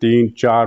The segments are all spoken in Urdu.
3, 4,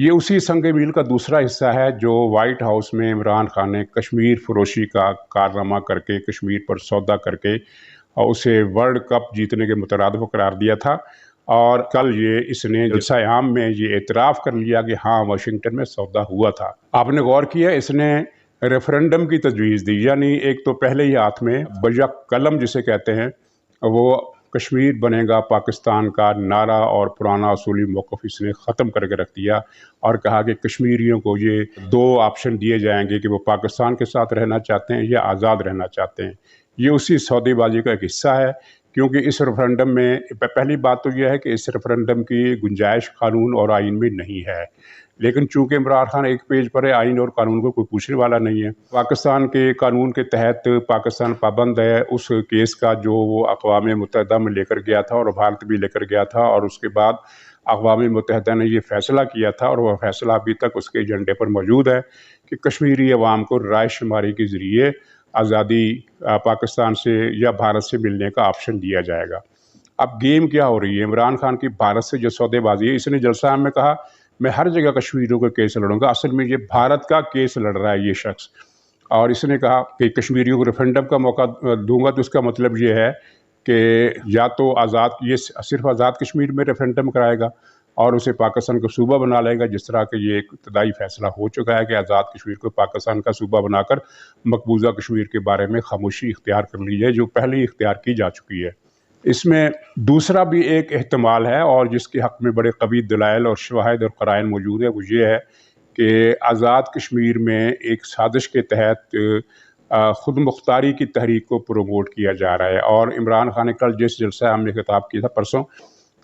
یہ اسی سنگ میل کا دوسرا حصہ ہے جو وائٹ ہاؤس میں عمران خان نے کشمیر فروشی کا کارنامہ کر کے، کشمیر پر سودا کر کے اور اسے ورلڈ کپ جیتنے کے مترادف قرار دیا تھا، اور کل اس نے جلسہ عام میں یہ اعتراف کر لیا کہ ہاں واشنگٹن میں سودا ہوا تھا۔ آپ نے غور کیا اس نے ریفرنڈم کی تجویز دی، یعنی ایک تو پہلے ہی ہاتھ میں بیک قلم جسے کہتے ہیں، وہ کشمیر بنے گا پاکستان کا نعرہ اور پرانا اصولی موقف اس نے ختم کر کے رکھ دیا، اور کہا کہ کشمیریوں کو یہ دو آپشن دیے جائیں گے کہ وہ پاکستان کے ساتھ رہنا چاہتے ہیں یا آزاد رہنا چاہتے ہیں۔ یہ اسی سودے بازی کا ایک حصہ ہے، کیونکہ اس ریفرنڈم میں پہلی بات تو یہ ہے کہ اس ریفرنڈم کی گنجائش قانون اور آئین میں نہیں ہے، لیکن چونکہ عمران خان ایک پیج پر ہے، آئین اور قانون کو کوئی پوچھنے والا نہیں ہے۔ پاکستان کے قانون کے تحت پاکستان پابند ہے اس کیس کا جو وہ اقوام متحدہ میں لے کر گیا تھا اور بھارت بھی لے کر گیا تھا، اور اس کے بعد اقوام متحدہ نے یہ فیصلہ کیا تھا، اور وہ فیصلہ ابھی تک اس کے ایجنڈے پر موجود ہے کہ کشمیری عوام کو رائے شماری کے ذریعے آزادی پاکستان سے یا بھارت سے ملنے کا آپشن دیا جائے گا۔ اب گیم کیا ہو رہی ہے؟ عمران خان کی بھارت سے جو سودے بازی ہے، اس نے جلسہ عام میں کہا میں ہر جگہ کشمیریوں کا کیس لڑوں گا، اصل میں یہ بھارت کا کیس لڑ رہا ہے یہ شخص، اور اس نے کہا کہ کشمیریوں کو ریفرنڈم کا موقع دوں گا، تو اس کا مطلب یہ ہے کہ یا تو یہ صرف آزاد کشمیر میں ریفرنڈم کرائے گا اور اسے پاکستان کو صوبہ بنا لے گا، جس طرح کہ یہ ایک ابتدائی فیصلہ ہو چکا ہے کہ آزاد کشمیر کو پاکستان کا صوبہ بنا کر مقبوضہ کشمیر کے بارے میں خاموشی اختیار کر لی ہے، جو پہلے ہی اختیار کی جا چکی ہے۔ اس میں دوسرا بھی ایک احتمال ہے اور جس کے حق میں بڑے قوی دلائل اور شواہد اور قرائن موجود ہے، وہ یہ ہے کہ آزاد کشمیر میں ایک سازش کے تحت خود مختاری کی تحریک کو پروموٹ کیا جا رہا ہے، اور عمران خان نے کل جس جلسہ ہم نے خطاب کیا تھا پرسوں،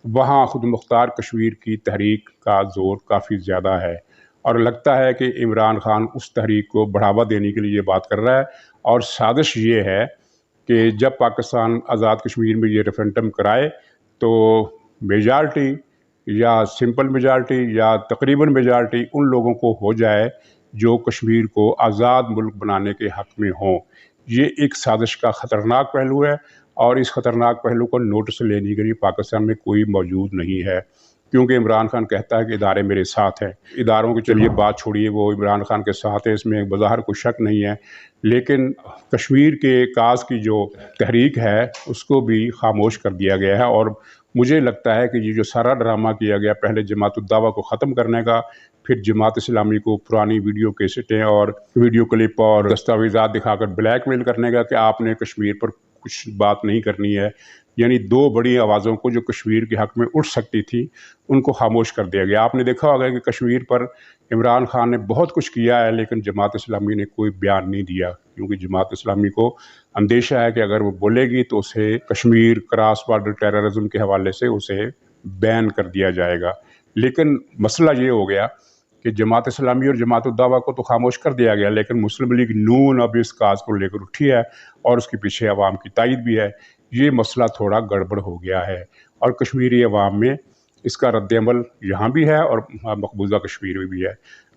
وہاں خود مختار کشمیر کی تحریک کا زور کافی زیادہ ہے، اور لگتا ہے کہ عمران خان اس تحریک کو بڑھاوا دینے کے لیے یہ بات کر رہا ہے، اور سازش یہ ہے کہ جب پاکستان آزاد کشمیر میں یہ ریفرنڈم کرائے تو میجارٹی یا سمپل میجارٹی یا تقریباً میجارٹی ان لوگوں کو ہو جائے جو کشمیر کو آزاد ملک بنانے کے حق میں ہوں۔ یہ ایک سازش کا خطرناک پہلو ہے، اور اس خطرناک پہلو کو نوٹس لینے کے لیے پاکستان میں کوئی موجود نہیں ہے، کیونکہ عمران خان کہتا ہے کہ ادارے میرے ساتھ ہیں۔ اداروں کی چلیے بات چھوڑیے، وہ عمران خان کے ساتھ ہے، اس میں بظاہر کوئی شک نہیں ہے، لیکن کشمیر کے کاز کی جو تحریک ہے اس کو بھی خاموش کر دیا گیا ہے، اور مجھے لگتا ہے کہ یہ جو سارا ڈرامہ کیا گیا، پہلے جماعت الدعویٰ کو ختم کرنے کا، پھر جماعت اسلامی کو پرانی ویڈیو کیسٹیں اور ویڈیو کلپ اور دستاویزات دکھا کر بلیک میل کرنے کا کہ آپ نے کشمیر پر کچھ بات نہیں کرنی ہے، یعنی دو بڑی آوازوں کو جو کشمیر کے حق میں اٹھ سکتی تھی ان کو خاموش کر دیا گیا۔ آپ نے دیکھا ہوگا کہ کشمیر پر عمران خان نے بہت کچھ کیا ہے، لیکن جماعت اسلامی نے کوئی بیان نہیں دیا، کیونکہ جماعت اسلامی کو اندیشہ ہے کہ اگر وہ بولے گی تو اسے کشمیر کراس بارڈر ٹیررزم کے حوالے سے اسے بین کر دیا جائے گا۔ لیکن مسئلہ یہ ہو گیا کہ جماعت اسلامی اور جماعت الدعویٰ کو تو خاموش کر دیا گیا، لیکن مسلم لیگ نون اب اس کاز کو لے کر اٹھی ہے اور اس کے پیچھے عوام کی تائید بھی ہے۔ یہ مسئلہ تھوڑا گڑبڑ ہو گیا ہے، اور کشمیری عوام میں اس کا رد عمل یہاں بھی ہے اور مقبوضہ کشمیر میں بھی ہے۔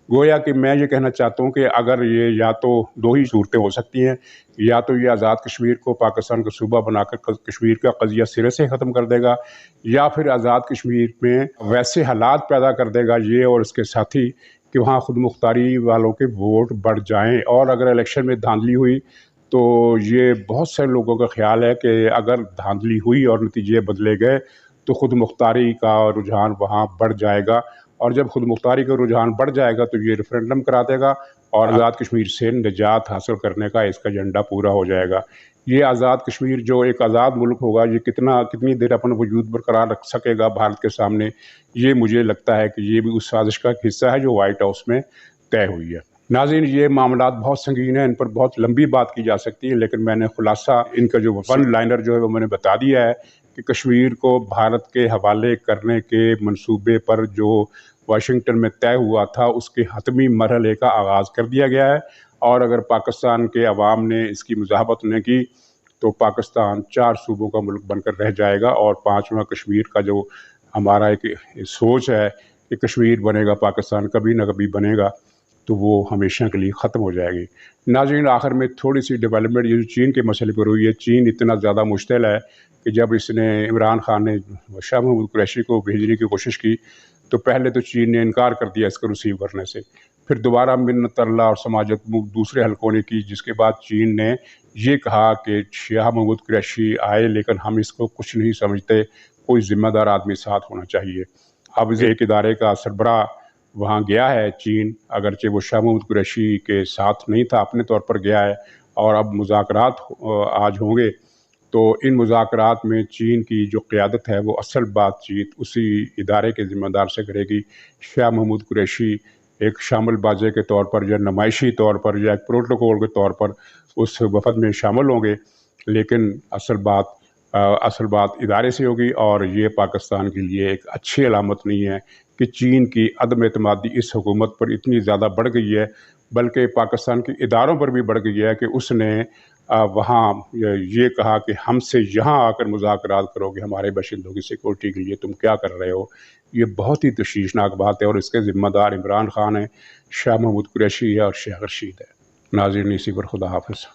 گویا کہ میں یہ کہنا چاہتا ہوں کہ اگر یہ یا تو دو ہی صورتیں ہو سکتی ہیں، یا تو یہ آزاد کشمیر کو پاکستان کا صوبہ بنا کر کشمیر کا قضیہ سرے سے ختم کر دے گا، یا پھر آزاد کشمیر میں ویسے حالات پیدا کر دے گا یہ اور اس کے ساتھی کہ وہاں خود مختاری والوں کے ووٹ بڑھ جائیں، اور اگر الیکشن میں دھاندلی ہوئی تو یہ بہت سے لوگوں کا خیال ہے کہ اگر دھاندلی ہوئی اور نتیجے بدلے گئے تو خود مختاری کا رجحان وہاں بڑھ جائے گا، اور جب خود مختاری کا رجحان بڑھ جائے گا تو یہ ریفرنڈم کرا دے گا اور آزاد کشمیر سے نجات حاصل کرنے کا اس کا ایجنڈا پورا ہو جائے گا۔ یہ آزاد کشمیر جو ایک آزاد ملک ہوگا، یہ کتنی دیر اپنا وجود برقرار رکھ سکے گا بھارت کے سامنے، یہ مجھے لگتا ہے کہ یہ بھی اس سازش کا ایک حصہ ہے جو وائٹ ہاؤس میں طے ہوئی ہے۔ ناظرین، یہ معاملات بہت سنگین ہیں، ان پر بہت لمبی بات کی جا سکتی ہے، لیکن میں نے خلاصہ ان کا جو ون لائنر جو ہے وہ میں نے بتا دیا ہے کہ کشمیر کو بھارت کے حوالے کرنے کے منصوبے پر جو واشنگٹن میں طے ہوا تھا اس کے حتمی مرحلے کا آغاز کر دیا گیا ہے، اور اگر پاکستان کے عوام نے اس کی مزاحمت نہ کی تو پاکستان 4 صوبوں کا ملک بن کر رہ جائے گا، اور 5واں کشمیر کا جو ہمارا ایک سوچ ہے کہ کشمیر بنے گا پاکستان کبھی نہ کبھی بنے گا، تو وہ ہمیشہ کے لیے ختم ہو جائے گی۔ ناظرین، آخر میں تھوڑی سی ڈیولپمنٹ یہ جو چین کے مسئلے پر ہوئی ہے، چین اتنا زیادہ مشتعل ہے کہ جب اس نے عمران خان نے شاہ محمود قریشی کو بھیجنے کی کوشش کی تو پہلے تو چین نے انکار کر دیا اس کو ریسیو کرنے سے، پھر دوبارہ منت اللہ اور سماجت دوسرے حلقوں نے کی، جس کے بعد چین نے یہ کہا کہ شاہ محمود قریشی آئے لیکن ہم اس کو کچھ نہیں سمجھتے، کوئی ذمہ دار آدمی ساتھ ہونا چاہیے۔ اب ایک ادارے کا سربراہ وہاں گیا ہے چین، اگرچہ وہ شاہ محمود قریشی کے ساتھ نہیں تھا، اپنے طور پر گیا ہے، اور اب مذاکرات آج ہوں گے، تو ان مذاکرات میں چین کی جو قیادت ہے وہ اصل بات چیت اسی ادارے کے ذمہ دار سے کرے گی۔ شاہ محمود قریشی ایک شامل بازے کے طور پر یا نمائشی طور پر یا ایک پروٹوکول کے طور پر اس وفد میں شامل ہوں گے، لیکن اصل بات ادارے سے ہوگی، اور یہ پاکستان کے لیے ایک اچھی علامت نہیں ہے کہ چین کی عدم اعتمادی اس حکومت پر اتنی زیادہ بڑھ گئی ہے، بلکہ پاکستان کے اداروں پر بھی بڑھ گئی ہے کہ اس نے وہاں یہ کہا کہ ہم سے یہاں آ کر مذاکرات کرو گے ہمارے باشندوں کی سیکورٹی کے لیے، تم کیا کر رہے ہو؟ یہ بہت ہی تشویشناک بات ہے، اور اس کے ذمہ دار عمران خان ہے، شاہ محمود قریشی ہے اور شیخ رشید ہے۔ ناظرین، اسی پر خدا حافظ۔